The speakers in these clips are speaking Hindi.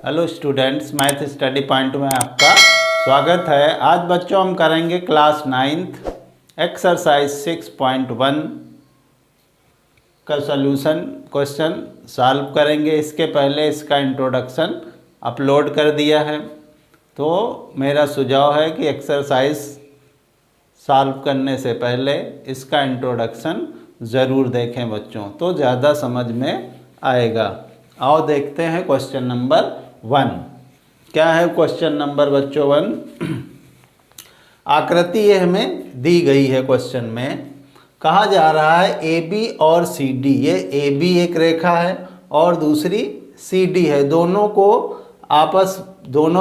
Hello students, math study point में आपका स्वागत है। आज बच्चों हम करेंगे क्लास 9th एक्सरसाइज 6.1 का सॉल्यूशन क्वेश्चन सॉल्व करेंगे। इसके पहले इसका इंट्रोडक्शन अपलोड कर दिया है, तो मेरा सुझाव है कि एक्सरसाइज सॉल्व करने से पहले इसका इंट्रोडक्शन ज़रूर देखें बच्चों, तो ज़्यादा समझ में आएगा। आओ देखते हैं क्वेश्चन नंबर 1। क्या है क्वेश्चन नंबर बच्चों 1? आकृति ये हमें दी गई है। क्वेश्चन में कहा जा रहा है ए बी और सी डी। ये ए बी एक रेखा है और दूसरी सी डी है। दोनों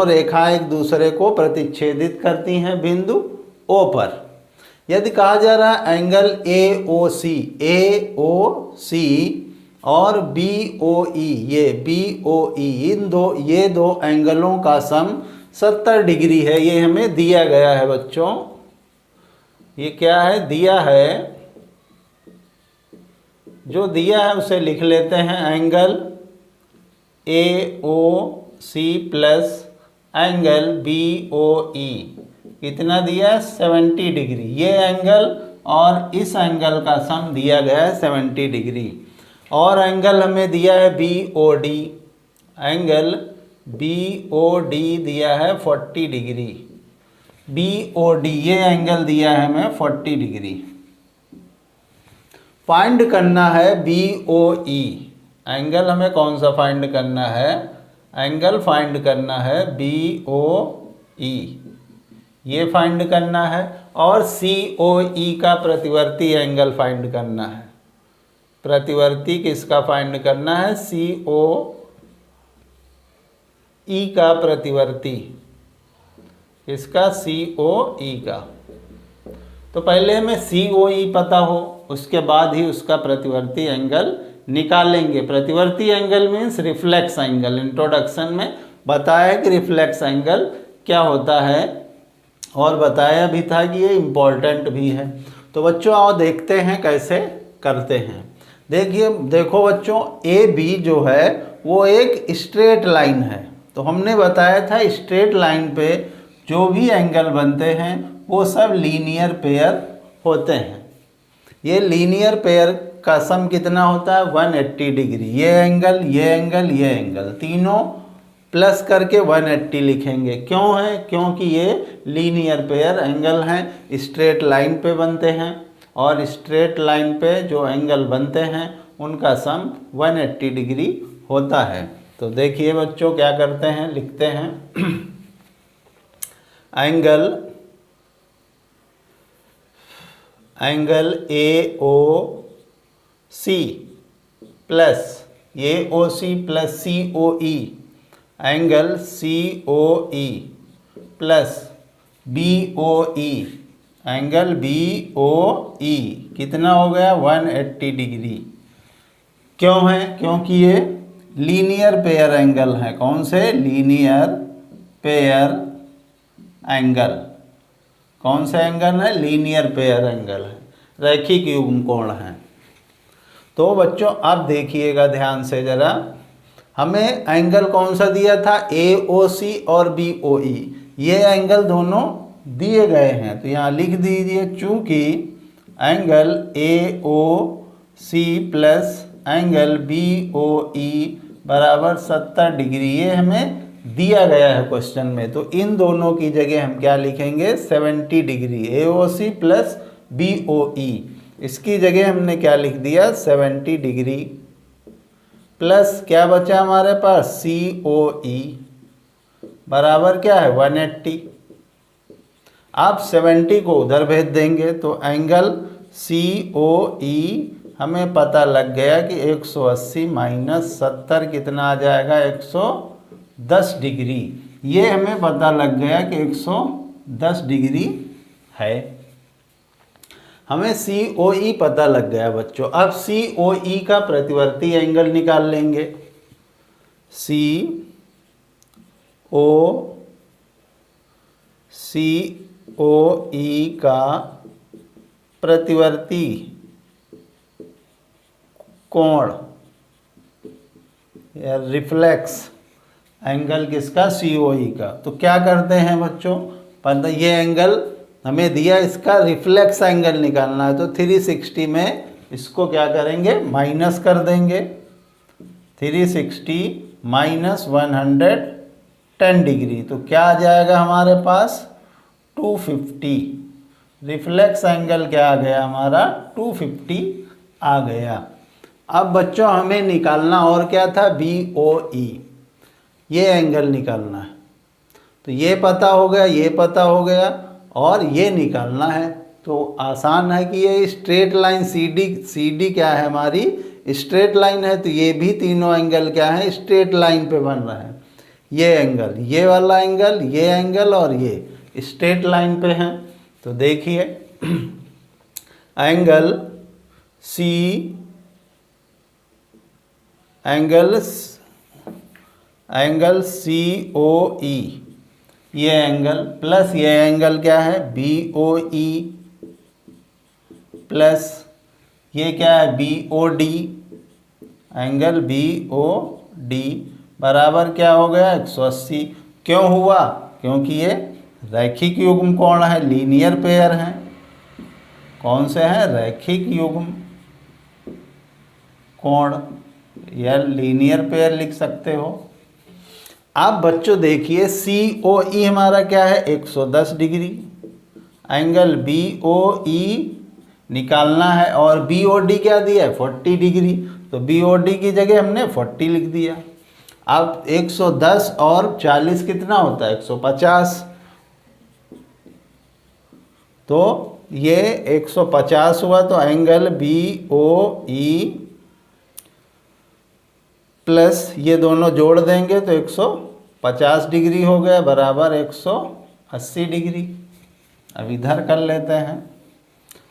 रेखाएं एक दूसरे को प्रतिच्छेदित करती हैं बिंदु ओ पर। यदि कहा जा रहा है एंगल ए ओ सी और बी ओ ई, ये दो एंगलों का सम 70 डिग्री है। ये हमें दिया गया है बच्चों। ये क्या है? दिया है। जो दिया है उसे लिख लेते हैं। Angle A O C plus angle B O E कितना दिया है? 70 डिग्री। ये एंगल और इस एंगल का सम दिया गया है 70 डिग्री। और एंगल हमें दिया है B O D. Angle B O D दिया है 40 डिग्री। बी ओ डी ये एंगल दिया है हमें 40 डिग्री। फाइंड करना है बी ओ ई। एंगल हमें कौन सा फाइंड करना है? एंगल फाइंड करना है बी ओ ई, ये फाइंड करना है। और सी ओ ई का प्रतिवर्ती एंगल फाइंड करना है। प्रतिवर्ती किसका फाइंड करना है? सी ओ ई का प्रतिवर्ती। इसका सी ओ ई का। तो पहले हमें सी ओ ई पता हो, उसके बाद ही उसका प्रतिवर्ती एंगल निकालेंगे। प्रतिवर्ती angle means reflex angle. Introduction में बताया कि रिफ्लेक्स एंगल क्या होता है और बताया भी था कि ये इम्पोर्टेंट भी है। तो बच्चों आओ देखते हैं कैसे करते हैं। देखो बच्चों, ए बी जो है वो एक स्ट्रेट लाइन है। तो हमने बताया था स्ट्रेट लाइन पे जो भी एंगल बनते हैं वो सब लीनियर पेयर होते हैं। ये लीनियर पेयर का सम कितना होता है? 180 डिग्री। ये एंगल तीनों प्लस करके 180 लिखेंगे। क्यों है? क्योंकि ये लीनियर पेयर एंगल हैं, स्ट्रेट लाइन पे बनते हैं और स्ट्रेट लाइन पे जो एंगल बनते हैं उनका सम 180 डिग्री होता है। तो देखिए बच्चों क्या करते हैं, लिखते हैं angle A O C plus C O E, angle C O E plus B O E, angle B O E कितना हो गया? 180 डिग्री। क्यों है? क्योंकि ये लीनियर पेयर एंगल है। कौन से? Linear pair angle. कौन सा एंगल है? लीनियर पेयर एंगल है, रैखिक युग्म कोण है। तो बच्चों अब देखिएगा ध्यान से ज़रा, हमें एंगल कौन सा दिया था? ए ओ सी और बी ओ ई। ये एंगल दोनों दिए गए हैं, तो यहाँ लिख दीजिए चूँकि angle A O C plus angle B O E बराबर 70 डिग्री, ये हमें दिया गया है क्वेश्चन में। तो इन दोनों की जगह हम क्या लिखेंगे? 70 डिग्री। ए O C plus B O ई, इसकी जगह हमने क्या लिख दिया? 70 डिग्री प्लस क्या बचा हमारे पास? सी ओ ई बराबर क्या है? 180। आप 70 को उधर भेज देंगे तो एंगल सी ओ ई हमें पता लग गया कि 180 माइनस 70 कितना आ जाएगा? 110 डिग्री। ये हमें पता लग गया कि 110 डिग्री है। हमें सी ओ ई पता लग गया बच्चों। अब सी ओ ई का प्रतिवर्ती एंगल निकाल लेंगे। सी ओ ई का प्रतिवर्ती कोण या रिफ्लेक्स एंगल किसका, COE का। तो क्या करते हैं बच्चों, पता ये एंगल हमें दिया, इसका रिफ्लेक्स एंगल निकालना है, तो 360 में इसको क्या करेंगे, माइनस कर देंगे। 360 माइनस 110 डिग्री, तो क्या आ जाएगा हमारे पास, 250। रिफ्लेक्स एंगल क्या आ गया हमारा, 250 आ गया। अब बच्चों हमें निकालना और क्या था, BOE, ये एंगल निकालना है। तो ये पता हो गया, ये पता हो गया, और ये निकालना है। तो आसान है कि ये स्ट्रेट लाइन CD क्या है हमारी, स्ट्रेट लाइन है, तो ये भी तीनों एंगल क्या है, स्ट्रेट लाइन पे बन रहा है। ये एंगल, ये वाला एंगल, ये एंगल और ये स्ट्रेट लाइन पे हैं। तो देखिए एंगल COE, ये एंगल प्लस ये एंगल क्या है, BOE, प्लस ये क्या है, BOD, एंगल BOD बराबर क्या हो गया, 180। क्यों हुआ, क्योंकि ये रैखिक युग्म कोण है, लीनियर पेयर हैं। कौन से हैं, रैखिक युग्म कोण, या लीनियर पेयर लिख सकते हो। अब बच्चों देखिए COE हमारा क्या है, 110 डिग्री, एंगल BOE निकालना है, और BOD क्या दिया है, 40 डिग्री, तो BOD की जगह हमने 40 लिख दिया। अब 110 और 40 कितना होता है, 150, तो ये 150 हुआ, तो एंगल BOE प्लस ये दोनों जोड़ देंगे तो 150 डिग्री हो गया, बराबर 180 डिग्री। अब इधर कर लेते हैं,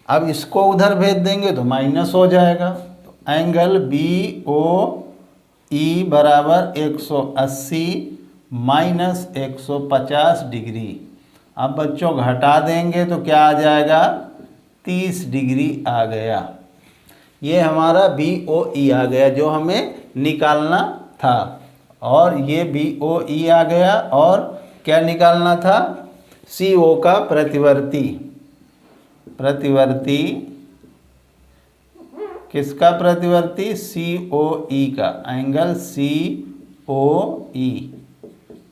अब इसको उधर भेज देंगे तो माइनस हो जाएगा। तो एंगल BOE बराबर 180 माइनस 150 डिग्री। अब बच्चों घटा देंगे तो क्या आ जाएगा, 30 डिग्री आ गया। ये हमारा BOE आ गया जो हमें निकालना था, और ये BOE आ गया, और क्या निकालना था, CO का प्रतिवर्ती, किसका प्रतिवर्ती, COE का, एंगल COE,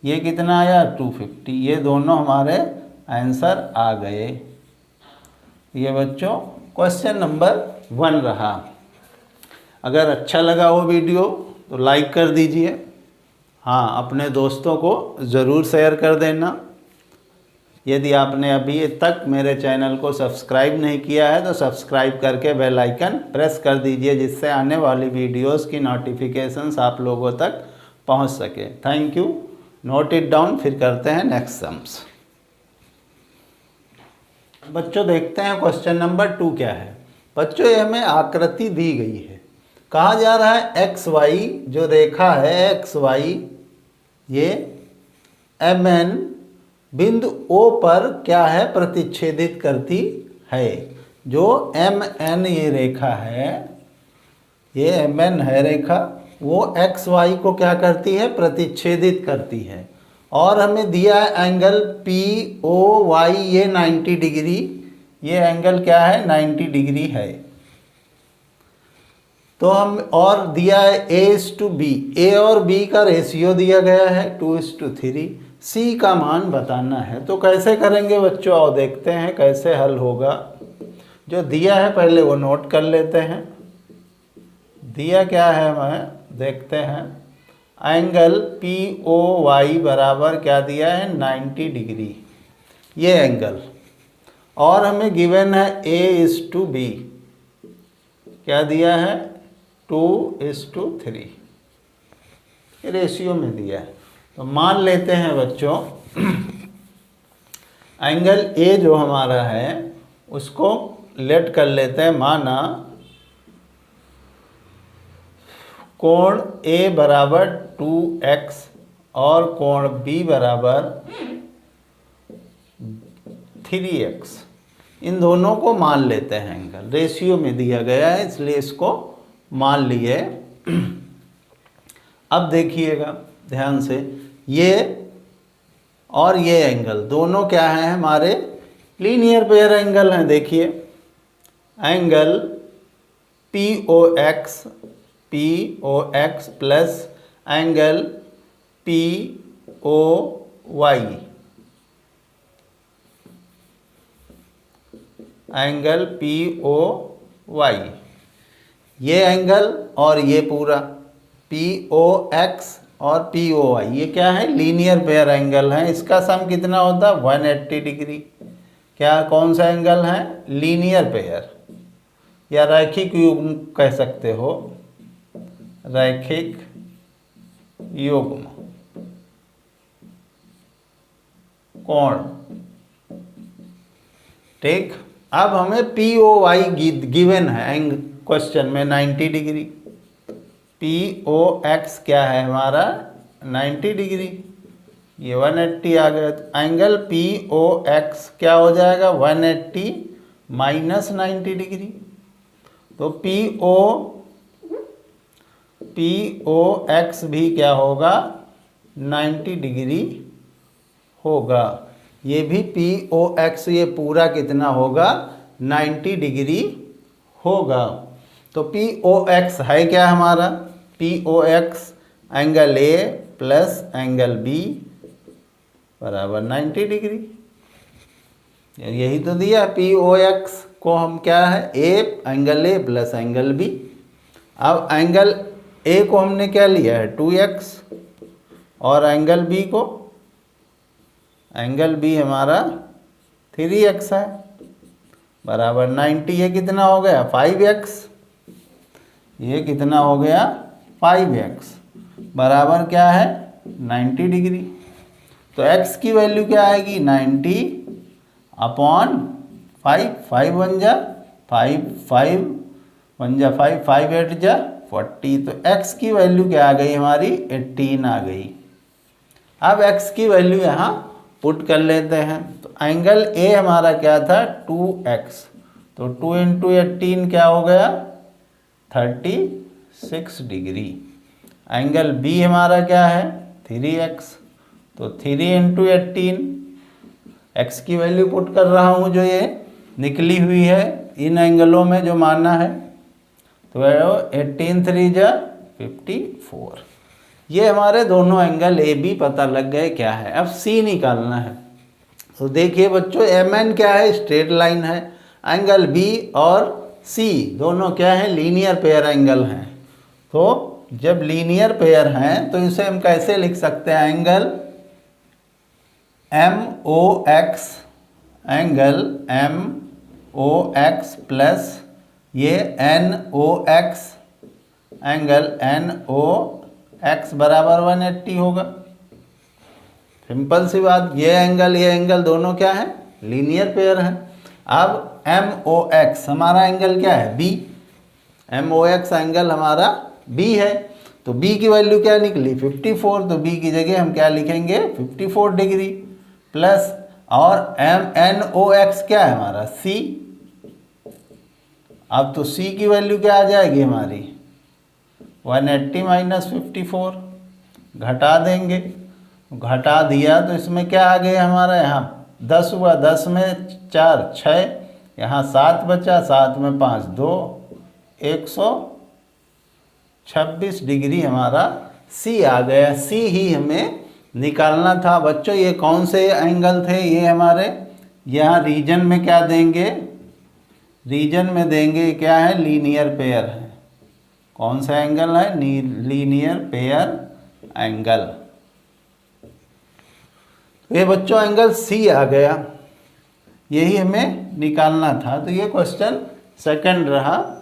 ये कितना आया, 250। ये दोनों हमारे आंसर आ गए। ये बच्चों क्वेश्चन नंबर 1 रहा। अगर अच्छा लगा वो वीडियो तो लाइक कर दीजिए। हाँ, अपने दोस्तों को ज़रूर शेयर कर देना। यदि आपने अभी तक मेरे चैनल को सब्सक्राइब नहीं किया है तो सब्सक्राइब करके बेल आइकन प्रेस कर दीजिए, जिससे आने वाली वीडियोस की नोटिफिकेशंस आप लोगों तक पहुंच सके। Thank you. Note it down, फिर करते हैं नेक्स्ट सम्स। बच्चों देखते हैं क्वेश्चन नंबर 2 क्या है। बच्चों ये हमें आकृति दी गई है, कहा जा रहा है XY जो रेखा है XY, ये MN बिंदु O पर क्या है, प्रतिच्छेदित करती है। जो MN ये रेखा है, ये MN है रेखा, वो XY को क्या करती है, प्रतिच्छेदित करती है। और हमें दिया है एंगल POY, ये 90 डिग्री, ये एंगल क्या है, 90 डिग्री है। तो हम, और दिया है A:B, A और B का रेशियो दिया गया है 2:3, C का मान बताना है। तो कैसे करेंगे बच्चों, और देखते हैं कैसे हल होगा। जो दिया है पहले वो नोट कर लेते हैं। दिया क्या है हमें, देखते हैं। एंगल POY बराबर क्या दिया है, 90 डिग्री, ये एंगल। और हमें गिवन है A:B, क्या दिया है, 2:3, रेशियो में दिया है। तो मान लेते हैं बच्चों एंगल A जो हमारा है उसको लेट कर लेते हैं, माना कोण A बराबर 2x और कोण B बराबर 3x, इन दोनों को मान लेते हैं। एंगल रेशियो में दिया गया है इसलिए इसको मान लिए। अब देखिएगा, ध्यान से, ये और ये एंगल दोनों क्या हैं हमारे लीनियर पेयर एंगल हैं। देखिए angle POX plus angle POY, angle POY, ये एंगल और ये पूरा POX और POY, ये क्या है लीनियर पेयर एंगल हैं। इसका सम कितना होता है 180 डिग्री। क्या कौन सा एंगल है लीनियर पेयर या रैखिक युग्म कह सकते हो, रैखिक युग्म कोण। ठीक, अब हमें POY गिवन है क्वेश्चन में 90 डिग्री, POX क्या है हमारा 90 डिग्री, ये 180 आ गया। तो एंगल POX क्या हो जाएगा 180 माइनस 90 डिग्री। तो POX भी क्या होगा 90 डिग्री होगा। ये भी POX ये पूरा कितना होगा 90 डिग्री होगा। तो POX है क्या हमारा POX angle A plus angle B बराबर 90 डिग्री। यही तो दिया POX को हम क्या है angle A plus angle B। अब एंगल A को हमने क्या लिया है 2x और एंगल B को, एंगल B हमारा 3x है बराबर 90। ये कितना हो गया 5x, ये कितना हो गया 5x बराबर क्या है 90 डिग्री। तो x की वैल्यू क्या आएगी 90 अपॉन 5, 5 बन जा 5, 5 बन जा 5, 5 8 जा 40। तो x की वैल्यू क्या आ गई हमारी 18 आ गई। अब x की वैल्यू यहाँ पुट कर लेते हैं। तो एंगल A हमारा क्या था 2x, तो 2 इंटू 18 क्या हो गया 36 डिग्री। एंगल B हमारा क्या है 3x, तो 3 इंटू 18, x की वैल्यू पुट कर रहा हूँ जो ये निकली हुई है इन एंगलों में जो माना है। तो 18 3 जा 54। ये हमारे दोनों एंगल AB पता लग गए क्या है। अब C निकालना है। तो देखिए बच्चों MN क्या है स्ट्रेट लाइन है, एंगल B और C दोनों क्या है लीनियर पेयर एंगल हैं। तो जब लीनियर पेयर हैं तो इसे हम कैसे लिख सकते हैं angle MOX, angle MOX plus ये NOX, एंगल NOX बराबर 180 होगा। सिंपल सी बात, ये एंगल दोनों क्या है लीनियर पेयर हैं। अब MOX हमारा एंगल क्या है B, MOX एंगल हमारा B है। तो B की वैल्यू क्या निकली 54, तो B की जगह हम क्या लिखेंगे 54 डिग्री प्लस, और NOX क्या है हमारा C। अब तो C की वैल्यू क्या आ जाएगी हमारी 180 माइनस 54, घटा देंगे, घटा दिया तो इसमें क्या आ गया हमारा यहाँ 10 हुआ, 10 में 4 6, यहाँ 7 बचा, 7 में 5 2, 126 डिग्री हमारा C आ गया। C ही हमें निकालना था बच्चों। ये कौन से एंगल थे ये हमारे, यहाँ रीजन में क्या देंगे, रीजन में देंगे क्या है लीनियर पेयर है। कौन सा एंगल है लीनियर पेयर एंगल। ये बच्चों एंगल C आ गया, यही हमें निकालना था। तो ये क्वेश्चन सेकंड रहा,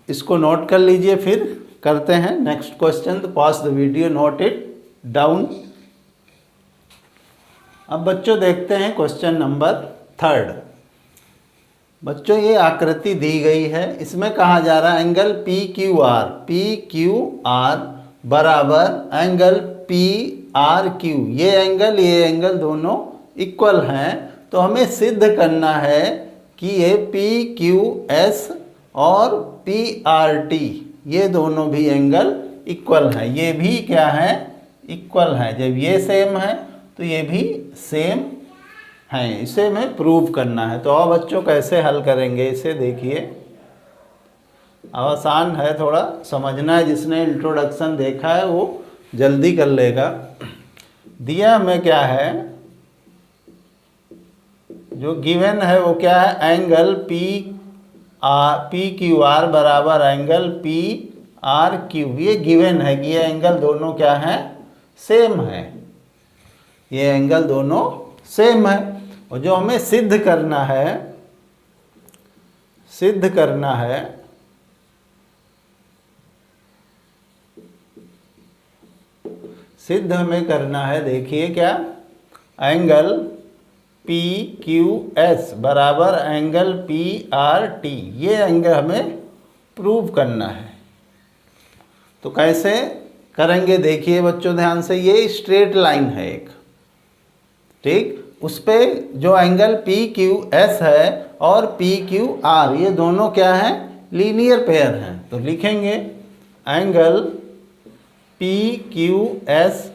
इसको नोट कर लीजिए। फिर करते हैं नेक्स्ट क्वेश्चन। तो pause the video, note it down. अब बच्चों देखते हैं क्वेश्चन नंबर 3। बच्चों ये आकृति दी गई है, इसमें कहा जा रहा है एंगल PQR बराबर एंगल PRQ। ये एंगल दोनों इक्वल हैं। तो हमें सिद्ध करना है कि ये PQS और PRT ये दोनों भी एंगल इक्वल है। ये भी क्या है, इक्वल है। जब ये सेम है तो ये भी सेम है, इसे हमें प्रूव करना है। तो अब बच्चों कैसे हल करेंगे इसे देखिए। आसान है, थोड़ा समझना है। जिसने इंट्रोडक्शन देखा है वो जल्दी कर लेगा। दिया हमें क्या है, जो गिवन है वो क्या है, एंगल पी क्यू आर बराबर एंगल पी आर क्यू। ये गिवन है कि ये एंगल दोनों क्या है, सेम है। ये एंगल दोनों सेम है। और जो हमें सिद्ध करना है, सिद्ध करना है सिद्ध हमें करना है, देखिए क्या, एंगल पी क्यू एस बराबर एंगल पी आर टी। ये एंगल हमें प्रूव करना है। तो कैसे करेंगे देखिए बच्चों ध्यान से। ये स्ट्रेट लाइन है एक, ठीक, उस पे जो एंगल पी क्यू एस है और पी क्यू आर, ये दोनों क्या है, लीनियर पेयर हैं। तो लिखेंगे angle P Q S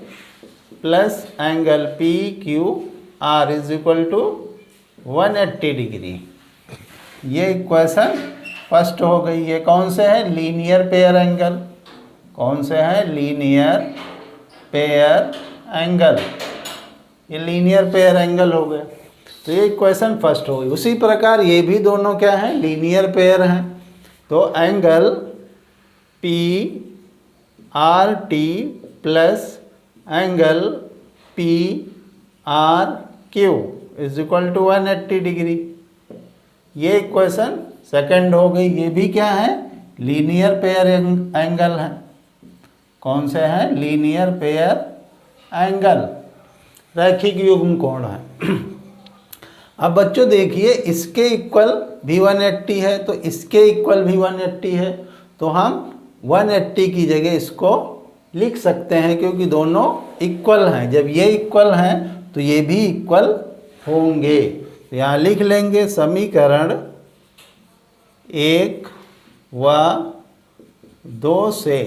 plus angle P Q R is equal to 180 degree. ये इक्वेशन फर्स्ट हो गई। ये कौन से है, लीनियर पेयर एंगल। कौन से है, लीनियर पेयर एंगल। ये लीनियर पेयर एंगल हो गए। तो ये इक्वेशन फर्स्ट हो गई। उसी प्रकार ये भी दोनों क्या हैं, लीनियर पेयर हैं। तो angle P R T plus angle P R Q is equal to 180 degree. ये इक्वेशन सेकंड हो गई। ये भी क्या है, लीनियर पेयर एंगल है। कौन से हैं, लीनियर पेयर एंगल, रैखिक युग्म कोण है। अब बच्चों देखिए, इसके इक्वल भी 180 है तो इसके इक्वल भी 180 है। तो हम 180 की जगह इसको लिख सकते हैं, क्योंकि दोनों इक्वल हैं। जब ये इक्वल हैं तो ये भी इक्वल होंगे। तो यहाँ लिख लेंगे समीकरण 1 व 2 से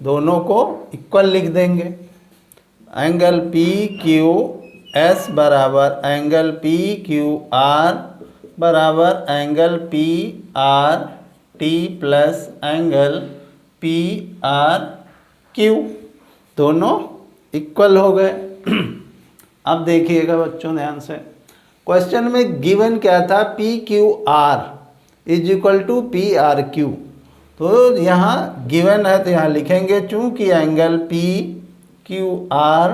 दोनों को इक्वल लिख देंगे। एंगल पी क्यू एस बराबर एंगल पी क्यू आर बराबर angle P R T plus angle P R Q, दोनों इक्वल हो गए। अब देखिएगा बच्चों ध्यान से, क्वेश्चन में गिवन क्या था, P Q R is equal to P R Q. तो यहाँ गिवन है तो यहाँ लिखेंगे, चूंकि angle P Q R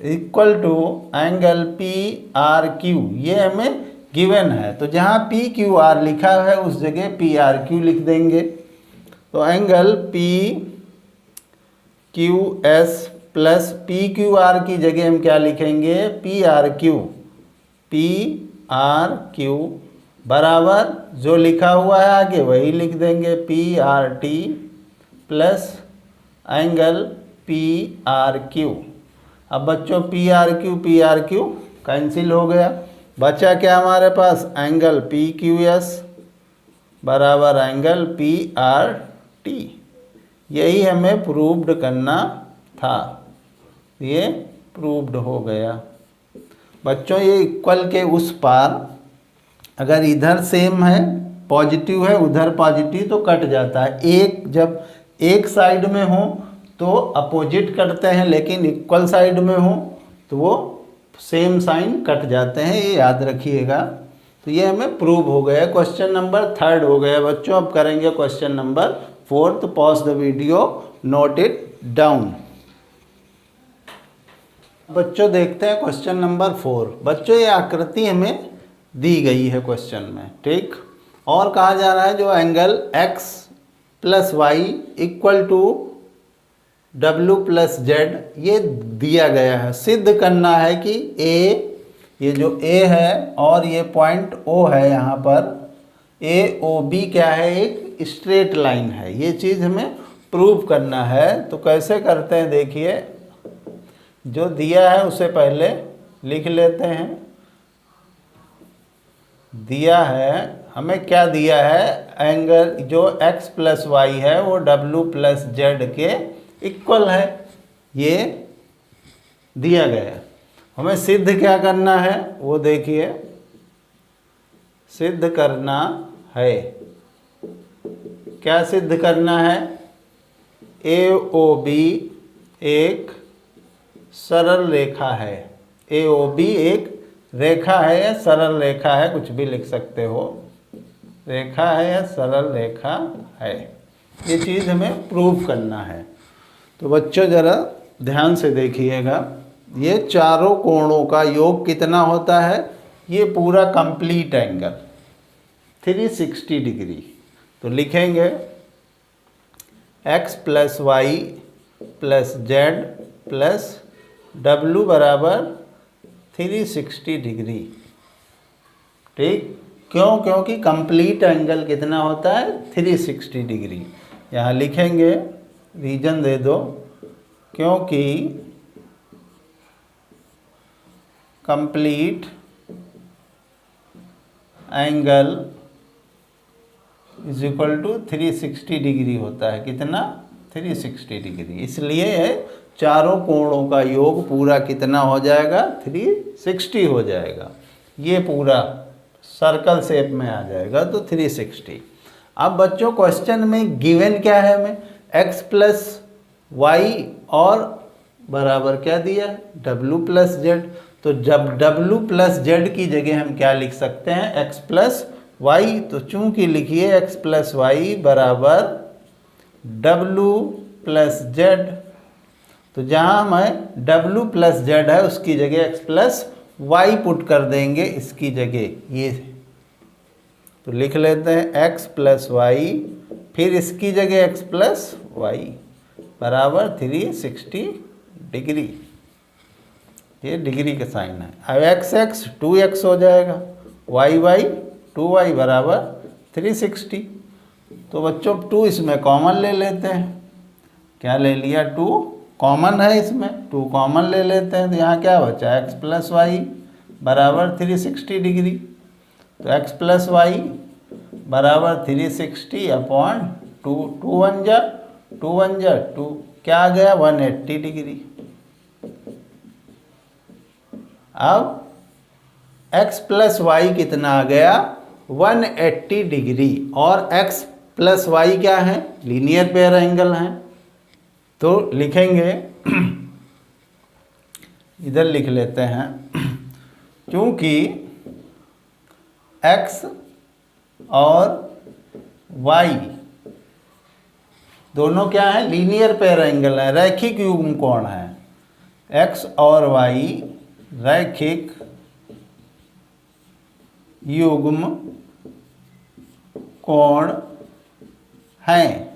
equal to angle P R Q ये हमें गिवन है। तो जहाँ पी क्यू आर लिखा है उस जगह पी आर क्यू लिख देंगे। तो angle P Q S plus P Q are की जगह हम क्या लिखेंगे, P R Q. P R Q बराबर जो लिखा हुआ है आगे वही लिख देंगे, P R T plus angle P R Q. अब बच्चों पी आर क्यू कैंसिल हो गया। बचा क्या हमारे पास, एंगल पी क्यू एस बराबर एंगल पी आर टी। यही हमें प्रूव्ड करना था, ये प्रूव्ड हो गया। बच्चों ये इक्वल के उस पार अगर इधर सेम है, पॉजिटिव है, उधर पॉजिटिव तो कट जाता है। एक जब एक साइड में हो तो अपोजिट कटते हैं, लेकिन इक्वल साइड में हो तो वो सेम साइन कट जाते हैं, ये याद रखिएगा। तो ये हमें प्रूव हो गया। क्वेश्चन नंबर 3 हो गया बच्चों। अब करेंगे क्वेश्चन नंबर 4। तो pause the video, note it down. बच्चों देखते हैं क्वेश्चन नंबर 4। बच्चों ये आकृति हमें दी गई है क्वेश्चन में, ठीक। और कहा जा रहा है जो angle x plus y equal to W plus z ये दिया गया है। सिद्ध करना है कि A, ये जो A है और ये पॉइंट O है, यहाँ पर AOB क्या है, एक स्ट्रेट लाइन है। ये चीज़ हमें प्रूव करना है। तो कैसे करते हैं देखिए, जो दिया है उसे पहले लिख लेते हैं। दिया है हमें क्या दिया है, एंगल जो x प्लस वाई है वो w प्लस जेड के इक्वल है, ये दिया गया है। हमें सिद्ध क्या करना है वो देखिए, सिद्ध करना है, क्या सिद्ध करना है, AOB एक सरल रेखा है। AOB एक रेखा है या सरल रेखा है, कुछ भी लिख सकते हो, रेखा है या सरल रेखा है, ये चीज़ हमें प्रूव करना है। तो बच्चों ज़रा ध्यान से देखिएगा, ये चारों कोणों का योग कितना होता है, ये पूरा कंप्लीट एंगल 360 डिग्री। तो लिखेंगे x plus y plus z plus w बराबर 360 डिग्री। ठीक, क्यों, क्योंकि कंप्लीट एंगल कितना होता है 360 डिग्री। यहाँ लिखेंगे, रीजन दे दो, क्योंकि complete angle is equal to 360 degree होता है, कितना 360 डिग्री, इसलिए चारों कोणों का योग पूरा कितना हो जाएगा 360 हो जाएगा, ये पूरा सर्कल शेप में आ जाएगा तो 360। अब बच्चों क्वेश्चन में गिवन क्या है, हमें x प्लस वाई और बराबर क्या दिया है w प्लस जेड। तो जब w प्लस जेड की जगह हम क्या लिख सकते हैं x प्लस वाई, तो चूंकि लिखिए x प्लस वाई बराबर w प्लस जेड, तो जहाँ हमें w प्लस जेड है उसकी जगह x प्लस वाई पुट कर देंगे इसकी जगह, ये तो लिख लेते हैं x प्लस वाई, फिर इसकी जगह x प्लस वाई बराबर 360 डिग्री, ये डिग्री का साइन है। अब x 2x हो जाएगा, y 2y बराबर 360। तो बच्चों 2 इसमें कॉमन ले लेते हैं, क्या ले लिया, 2 कॉमन है इसमें, 2 कॉमन ले लेते हैं, तो यहाँ क्या बचा x प्लस वाई बराबर 360 डिग्री। तो x प्लस वाई बराबर 360 अपॉन 2, 2 1 जा 2, क्या आ गया 180 डिग्री। अब x प्लस वाई कितना आ गया 180 डिग्री, और x प्लस वाई क्या है, लीनियर पेयर एंगल हैं, तो लिखेंगे इधर लिख लेते हैं, क्योंकि x और y दोनों क्या है, लीनियर पेयर एंगल है, रैखिक युग्म कोण है, x और y रैखिक युग्म कोण हैं।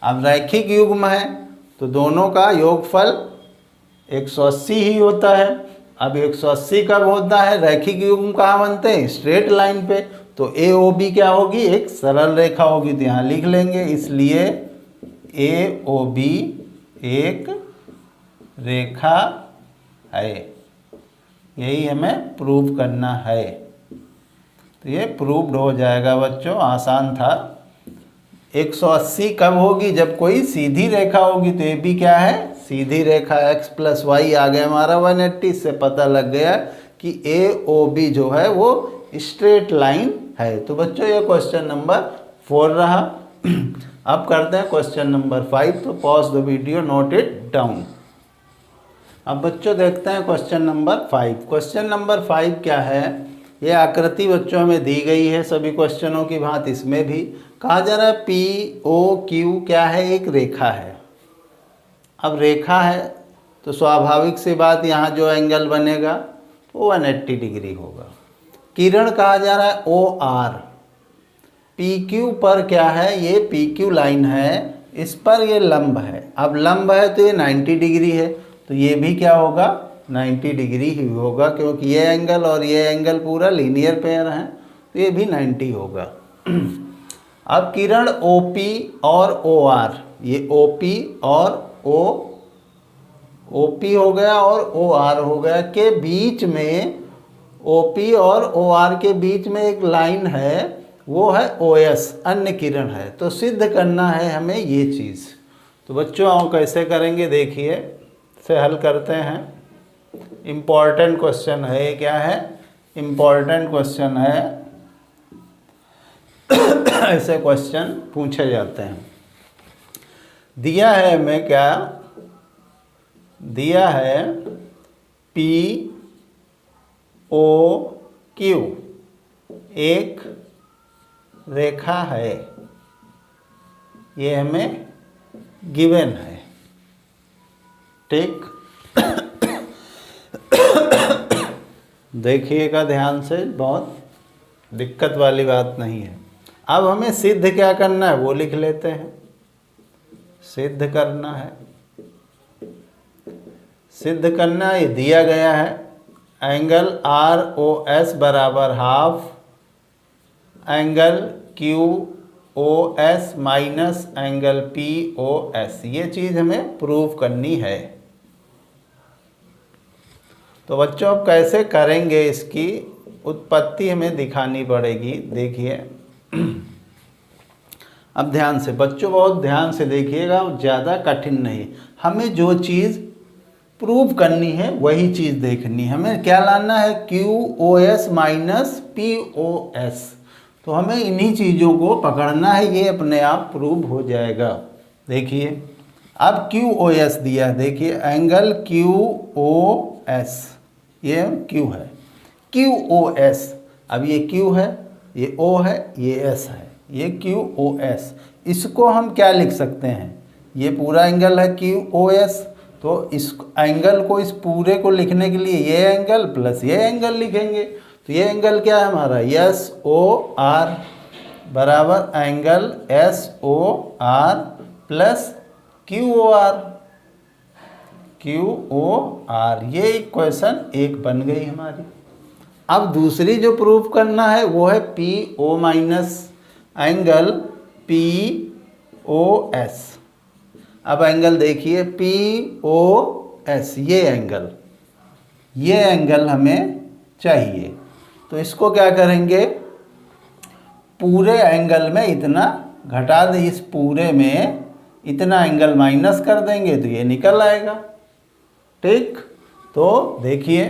अब रैखिक युग्म है तो दोनों का योगफल 180 ही होता है। अब 180 कब होता है, रैखिक युग्म कहाँ बनते हैं, स्ट्रेट लाइन पे, तो AOB क्या होगी, एक सरल रेखा होगी, तो यहाँ लिख लेंगे, इसलिए AOB एक रेखा है, यही हमें प्रूव करना है। तो ये प्रूव्ड हो जाएगा बच्चों, आसान था। 180 कब होगी, जब कोई सीधी रेखा होगी, तो ये भी क्या है, सीधी रेखा, x प्लस वाई आ गया हमारा 180, से पता लग गया कि AOB जो है वो स्ट्रेट लाइन है। तो बच्चों ये क्वेश्चन नंबर 4 रहा। अब करते हैं क्वेश्चन नंबर 5, तो pause the video, note it down. अब बच्चों देखते हैं क्वेश्चन नंबर 5। क्वेश्चन नंबर 5 क्या है, ये आकृति बच्चों हमें दी गई है सभी क्वेश्चनों की भांति, इसमें भी कहा जा रहा है POQ क्या है, एक रेखा है। अब रेखा है तो स्वाभाविक सी बात, यहाँ जो एंगल बनेगा वो 180 डिग्री होगा। किरण कहा जा रहा है OR, PQ पर क्या है, ये PQ लाइन है, इस पर ये लंब है। अब लंब है तो ये 90 डिग्री है, तो ये भी क्या होगा 90 डिग्री ही होगा, क्योंकि ये एंगल और ये एंगल पूरा लीनियर पेयर हैं, तो ये भी 90 होगा। अब किरण OP और OR, ये OP और OP हो गया और OR हो गया, के बीच में OP और OR के बीच में एक लाइन है, वो है OS, अन्य किरण है। तो सिद्ध करना है हमें ये चीज़। तो बच्चों आओ कैसे करेंगे, देखिए से हल करते हैं। इम्पॉर्टेंट क्वेश्चन है ये। क्या है? इम्पॉर्टेंट क्वेश्चन है। ऐसे क्वेश्चन पूछे जाते हैं। दिया है हमें, क्या दिया है? POQ एक रेखा है, ये हमें गिवन है। ठीक, देखिएगा ध्यान से, बहुत दिक्कत वाली बात नहीं है। अब हमें सिद्ध क्या करना है वो लिख लेते हैं। सिद्ध करना है, सिद्ध करना ये दिया गया है। एंगल ROS बराबर half angle QOS minus angle POS, ये चीज़ हमें प्रूव करनी है। तो बच्चों अब कैसे करेंगे, इसकी उत्पत्ति हमें दिखानी पड़ेगी। देखिए अब ध्यान से बच्चों, बहुत ध्यान से देखिएगा, ज़्यादा कठिन नहीं। हमें जो चीज़ प्रूव करनी है वही चीज़ देखनी है। हमें क्या लाना है? QOS minus POS। तो हमें इन्हीं चीज़ों को पकड़ना है, ये अपने आप प्रूव हो जाएगा। देखिए अब QOS दिया है, देखिए एंगल QOS, ये Q है, QOS। अब ये Q है, ये O है, ये S है, ये QOS। इसको हम क्या लिख सकते हैं? ये पूरा एंगल है QOS, तो इस एंगल को, इस पूरे को लिखने के लिए ये एंगल प्लस ये एंगल लिखेंगे। तो ये एंगल क्या है हमारा? SOR बराबर एंगल SOR प्लस QOR। ये इक्वेशन 1 बन गई हमारी। अब दूसरी जो प्रूफ करना है वो है PO माइनस एंगल POS। अब एंगल देखिए POS, ये एंगल हमें चाहिए। तो इसको क्या करेंगे? पूरे एंगल में इतना घटा दें, इस पूरे में इतना एंगल माइनस कर देंगे तो ये निकल आएगा। ठीक, तो देखिए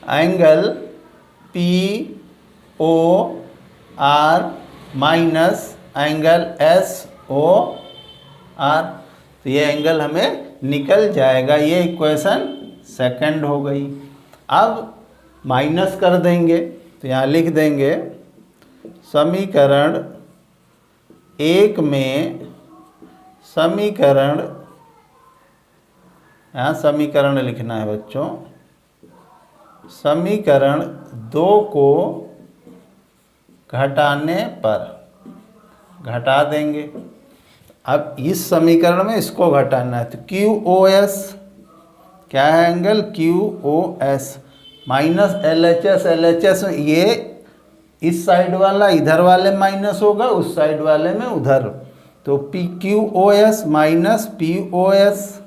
angle POR minus angle SOR, तो ये एंगल हमें निकल जाएगा। ये इक्वेशन सेकंड हो गई। अब माइनस कर देंगे तो यहाँ लिख देंगे समीकरण 1 में, यहाँ समीकरण लिखना है बच्चों, समीकरण 2 को घटाने पर घटा देंगे। अब इस समीकरण में इसको घटाना है, तो QOS क्या है? एंगल QOS माइनस LHS, ये इस साइड वाला इधर वाले माइनस होगा, उस साइड वाले में उधर। तो QOS माइनस POS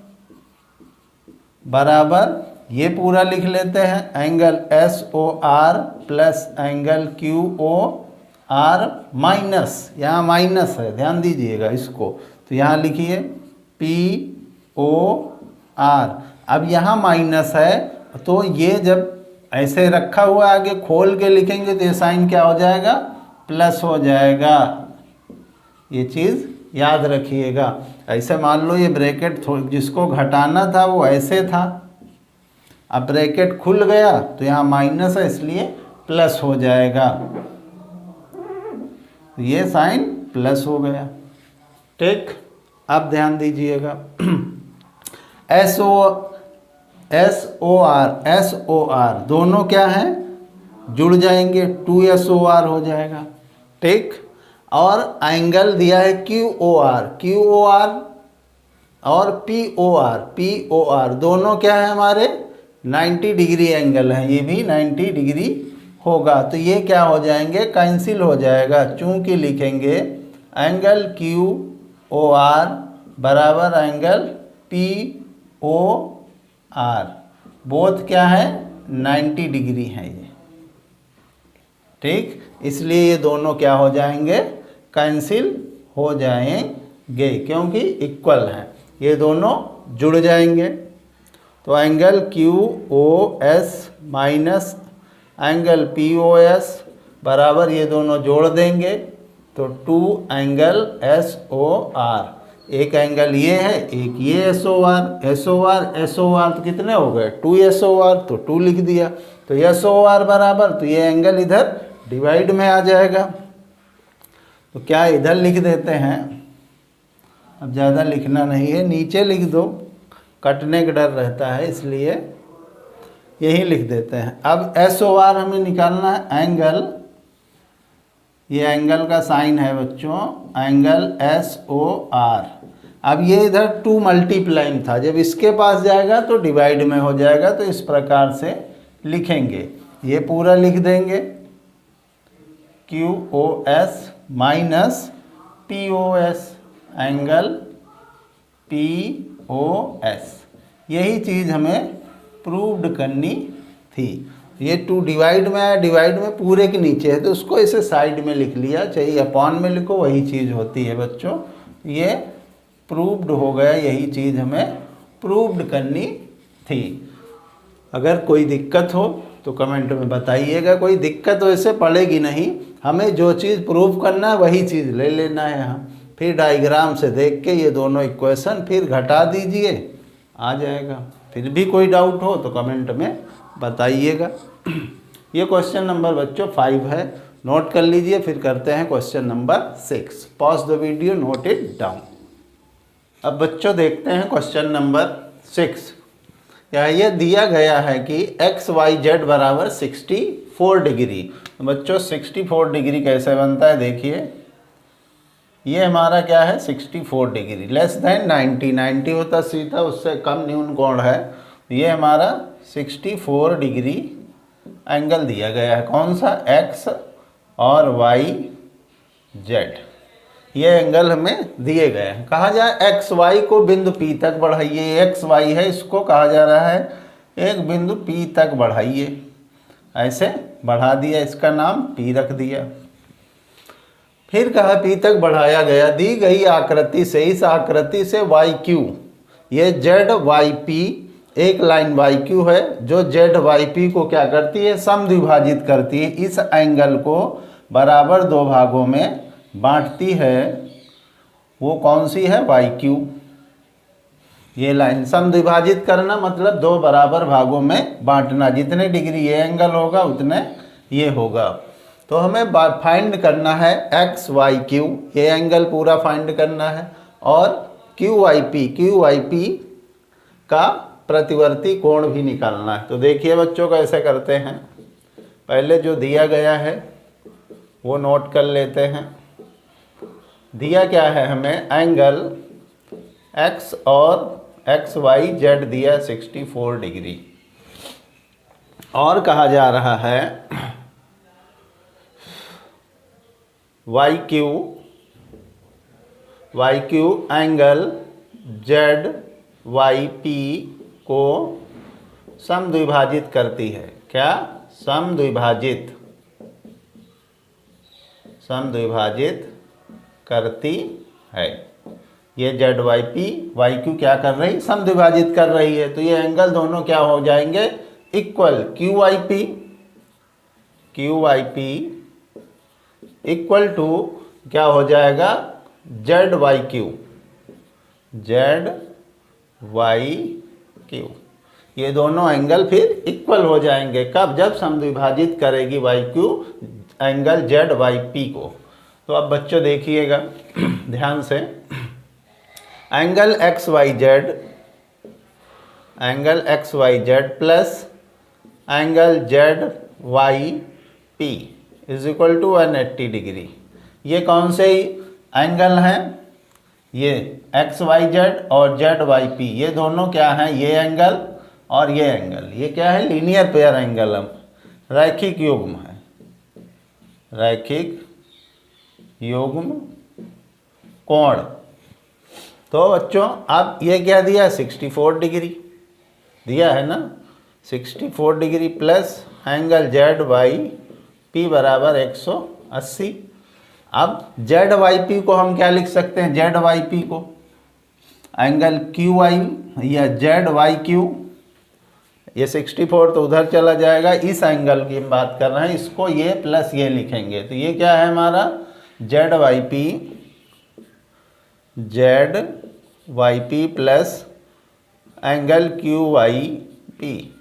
बराबर, ये पूरा लिख लेते हैं, angle SOR plus angle QOR minus, यहाँ माइनस है, ध्यान दीजिएगा इसको। तो यहाँ लिखिए POR। अब यहाँ माइनस है, तो ये जब ऐसे रखा हुआ आगे खोल के लिखेंगे तो ये साइन क्या हो जाएगा? प्लस हो जाएगा। ये चीज़ याद रखिएगा। ऐसे मान लो ये ब्रैकेट जिसको घटाना था वो ऐसे था, अब ब्रैकेट खुल गया तो यहाँ माइनस है इसलिए प्लस हो जाएगा, तो ये साइन प्लस हो गया। ठीक, अब ध्यान दीजिएगा SOR दोनों क्या हैं? जुड़ जाएंगे, 2SOR हो जाएगा। ठीक, और एंगल दिया है QOR और POR दोनों क्या है हमारे? 90 डिग्री एंगल है, ये भी 90 डिग्री होगा। तो ये क्या हो जाएंगे? कैंसिल हो जाएगा, चूंकि लिखेंगे एंगल QOR बराबर एंगल POR, बोथ क्या है? 90 डिग्री है ये, ठीक। इसलिए ये दोनों क्या हो जाएंगे, कैंसिल हो जाएंगे क्योंकि इक्वल हैं, ये दोनों जुड़ जाएंगे। तो angle QOS minus angle POS बराबर ये दोनों जोड़ देंगे तो 2 एंगल SOR। एक एंगल ये है, एक ये SOR तो कितने हो गए 2 SOR, तो 2 लिख दिया। तो SOR बराबर, तो ये एंगल इधर डिवाइड में आ जाएगा। तो क्या इधर लिख देते हैं, अब ज़्यादा लिखना नहीं है, नीचे लिख दो, कटने का डर रहता है इसलिए यही लिख देते हैं। अब SOR हमें निकालना है एंगल, ये एंगल का साइन है बच्चों, एंगल SOR। अब ये इधर 2 मल्टीप्लाइंग था, जब इसके पास जाएगा तो डिवाइड में हो जाएगा, तो इस प्रकार से लिखेंगे। ये पूरा लिख देंगे QOS minus POS angle POS। यही चीज़ हमें प्रूव्ड करनी थी। ये 2 डिवाइड में है, डिवाइड में पूरे के नीचे है तो उसको इसे साइड में लिख लिया, चाहे अपॉन में लिखो वही चीज़ होती है बच्चों। ये प्रूव्ड हो गया, यही चीज़ हमें प्रूव्ड करनी थी। अगर कोई दिक्कत हो तो कमेंट में बताइएगा, कोई दिक्कत वैसे पड़ेगी नहीं, हमें जो चीज़ प्रूव करना है वही चीज़ ले लेना है हम। फिर डायग्राम से देख के ये दोनों इक्वेशन फिर घटा दीजिए, आ जाएगा। फिर भी कोई डाउट हो तो कमेंट में बताइएगा। ये क्वेश्चन नंबर बच्चों 5 है, नोट कर लीजिए। फिर करते हैं question number 6। Pause the video, note it down. अब बच्चों देखते हैं क्वेश्चन नंबर 6। ये दिया गया है कि XYZ बराबर 64 डिग्री। तो बच्चों 64 डिग्री कैसे बनता है, देखिए ये हमारा क्या है 64 डिग्री लेस देन 90 होता सीधा, उससे कम न्यून कोण है। ये हमारा 64 डिग्री एंगल दिया गया है, कौन सा, X और YZ। ये एंगल हमें दिए गए हैं। कहा जाए XY को बिंदु P तक बढ़ाइए, XY है इसको कहा जा रहा है एक बिंदु P तक बढ़ाइए, ऐसे बढ़ा दिया, इसका नाम P रख दिया। फिर कहा P तक बढ़ाया गया, दी गई आकृति से, इस आकृति से YQ, ये ZYP एक लाइन YQ है जो ZYP को क्या करती है, समद्विभाजित करती है, इस एंगल को बराबर 2 भागों में बांटती है। वो कौन सी है, YQ। ये लाइन समद्विभाजित करना मतलब 2 बराबर भागों में बांटना, जितने डिग्री ये एंगल होगा उतने ये होगा। तो हमें फाइंड करना है XYQ, ये एंगल पूरा फाइंड करना है, और QYP का प्रतिवर्ती कोण भी निकालना है। तो देखिए बच्चों कैसे करते हैं, पहले जो दिया गया है वो नोट कर लेते हैं। दिया क्या है हमें, एंगल X और XYZ दिया 64 डिग्री, और कहा जा रहा है YQ एंगल ZYP को समद्विभाजित करती है। क्या, समद्विभाजित करती है। ये ZYP YQ क्या कर रही, समद्विभाजित कर रही है। तो ये एंगल दोनों क्या हो जाएंगे, इक्वल। QYP इक्वल टू क्या हो जाएगा, ZYQ। ये दोनों एंगल फिर इक्वल हो जाएंगे, कब, जब समद्विभाजित करेगी YQ एंगल ZYP को। तो अब बच्चों देखिएगा ध्यान से, angle XYZ plus angle ZYP is equal to 180 degree. ये कौन से एंगल हैं, ये XYZ और ZYP, ये दोनों क्या हैं, ये एंगल और ये एंगल, ये क्या है, लीनियर पेयर एंगल, रैखिक युग्म है, रैखिक युग्म कोण। तो बच्चों अब ये क्या दिया, 64 डिग्री दिया है ना, 64 degree plus angle Z Y P बराबर 180। अब जेड वाई पी को हम क्या लिख सकते हैं, जेड वाई पी को एंगल क्यू आई या जेड वाई क्यू, ये 64 तो उधर चला जाएगा, इस एंगल की हम बात कर रहे हैं, इसको ये प्लस ये लिखेंगे, तो ये क्या है हमारा Z Y P plus angle Q Y P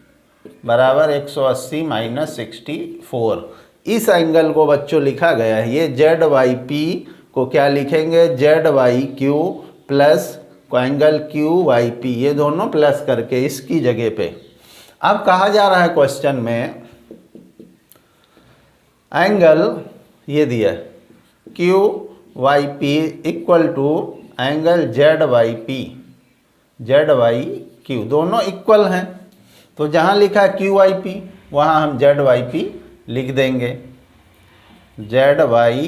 बराबर 180 माइनस 64। इस एंगल को बच्चों लिखा गया है, ये जेड वाई पी को क्या लिखेंगे, Z Y Q plus angle Q Y P, ये दोनों प्लस करके इसकी जगह पे। अब कहा जा रहा है क्वेश्चन में एंगल ये दिया है Q Y P equal to angle Z Y P, Z Y Q दोनों इक्वल हैं, तो जहाँ लिखा है क्यू वाई पी वहाँ हम जेड वाई पी लिख देंगे, Z Y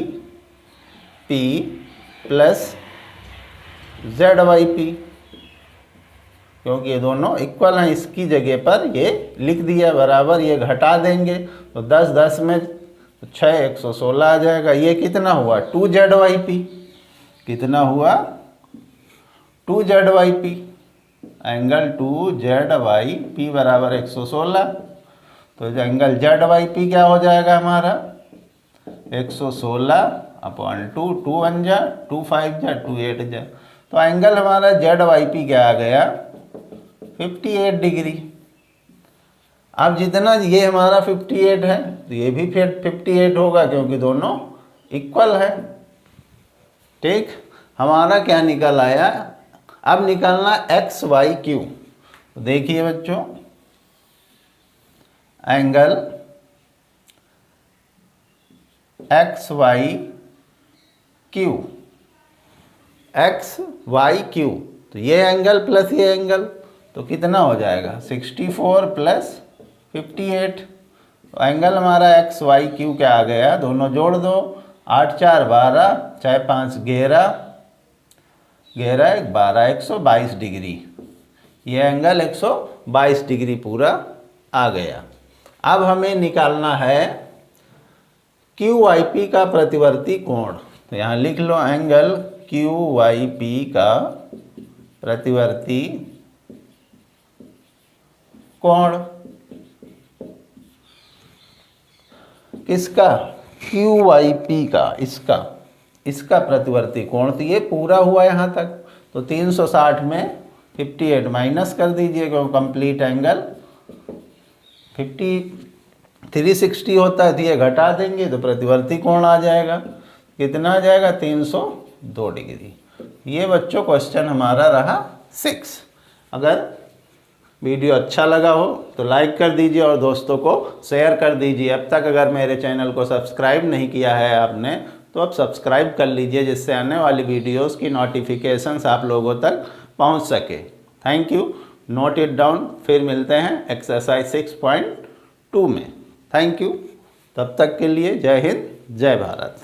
P plus Z Y P, क्योंकि ये दोनों इक्वल हैं, इसकी जगह पर ये लिख दिया बराबर, ये घटा देंगे तो 10 10 में 6 116 आ जाएगा। ये कितना हुआ 2 जेड वाई पी, कितना हुआ 2 Z Y P, angle 2 Z Y P बराबर 116। तो एंगल जेड वाई पी क्या हो जाएगा हमारा 116 अपॉन 2, 2 1 जा 2 5 जा 2 8 जा, तो एंगल हमारा जेड वाई पी क्या आ गया 58 डिग्री। अब जितना ये हमारा 58 है तो ये भी फिर 58 होगा, क्योंकि दोनों इक्वल है। ठीक, हमारा क्या निकल आया, अब निकालना एक्स वाई क्यू। तो देखिए बच्चों, angle X Y Q, X Y Q, तो ये एंगल प्लस ये एंगल तो कितना हो जाएगा 64 प्लस 58। तो एंगल हमारा एक्स वाई क्यू क्या आ गया, दोनों जोड़ दो, 8 4 12, 6 5 11, 11 12, 122 डिग्री। ये एंगल 122 डिग्री पूरा आ गया। अब हमें निकालना है क्यू वाई पी का प्रतिवर्ती कोण। तो यहाँ लिख लो एंगल क्यू वाई पी का प्रतिवर्ती कोण, किसका क्यू वाई पी का, इसका प्रतिवर्ती कोण। तो ये पूरा हुआ यहाँ तक, तो 360 में 58 माइनस कर दीजिए, क्योंकि कंप्लीट एंगल 360 होता है, तो ये घटा देंगे तो प्रतिवर्ती कोण आ जाएगा, कितना आ जाएगा 302 डिग्री। ये बच्चों क्वेश्चन हमारा रहा 6। अगर वीडियो अच्छा लगा हो तो लाइक कर दीजिए और दोस्तों को शेयर कर दीजिए। अब तक अगर मेरे चैनल को सब्सक्राइब नहीं किया है आपने तो अब सब्सक्राइब कर लीजिए, जिससे आने वाली वीडियोस की नोटिफिकेशंस आप लोगों तक पहुंच सके। Thank you, note it down. फिर मिलते हैं एक्सरसाइज 6.2 में। थैंक यू, तब तक के लिए जय हिंद जय भारत।